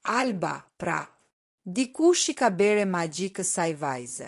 Alba, pra. Dikush i ka bere magji kësaj vajze.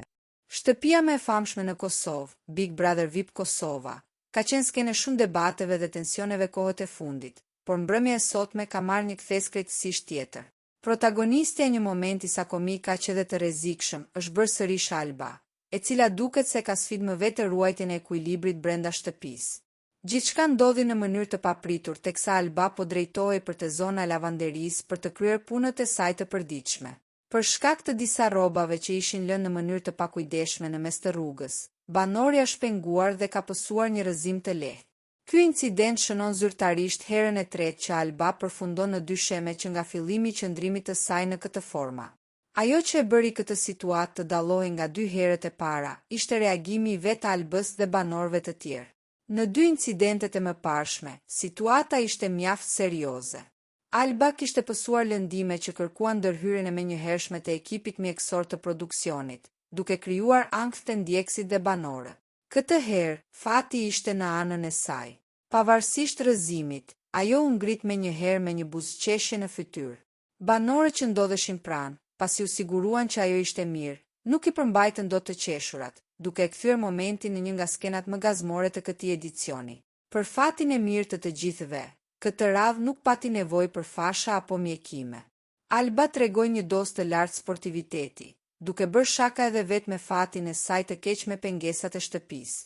Shtëpia më e famshme në Kosovë, Big Brother VIP Kosova, ka qenë skene shumë debateve dhe tensioneve kohët e fundit, por mbrëmja e sotme ka marrë një kthes krejtësisht tjetër. Protagonistja e një momenti sa komik aq edhe të rrezikshëm është bërë sërish Alba, e cila duket se ka sfidë më vetë ruajtjen e ekuilibrit brenda shtëpisë. Gjithçka ndodhi në mënyrë të papritur teksa Alba po drejtohej për te zona e lavanderisë për të kryer punët e saj të përditshme. Për shkak të disa rrobave që ishin lënë në mënyrë të pakujdesshme në mes të rrugës, banorja është penguar dhe ka pësuar një rrëzim të lehtë. Ky incident shënon zyrtarisht herën e tretë që Alba përfundon në dysheme që nga fillimi i qëndrimit të saj në këtë forma. Ajo që e bëri këtë situatë të dallohej nga 2 herët e para, ishte reagimi i vetë Albës dhe banorëve të tjerë. Në 2 incidentet e mëparshme, situata ishte mjaft serioze. Alba kishte pësuar lëndime që kërkuan ndërhyrjen e menjëhershme të ekipit mjekësor të produksionit, duke krijuar ankth të ndjekësit dhe banorë. Këtë herë, fati ishte në anën e saj. Pavarësisht rrëzimit, ajo u ngrit menjëherë me një buzëqeshje në fytyrë. Banorët që ndodheshin pranë, pasi u siguruan që ajo ishte mirë, nuk i përmbajtën dot të qeshurat, duke e kthyer momentin në një nga skenat më gazmore të këtij edicioni. Për fatin e mirë të gjithëve, këtë radhë nuk pati nevojë për fasha apo mjekime. Alba tregoi një dozë të lartë sportiviteti, duke bërë shaka edhe vetë me fatin e saj të keq me pengesat e shtëpisë.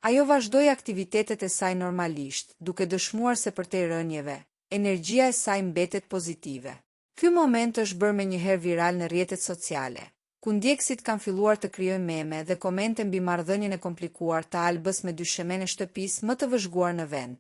Ajo vazhdoi aktivitetet e saj normalisht, duke dëshmuar se përtej rënjeve, energjia e saj mbetet pozitive. Ky moment është bërë menjëherë viral në rrjetet sociale, ku ndjekësit kanë filluar të krijojnë meme dhe komente mbi marrëdhënien e komplikuar të Albës me dyshemen e shtëpisë më të vëzhguar në vend.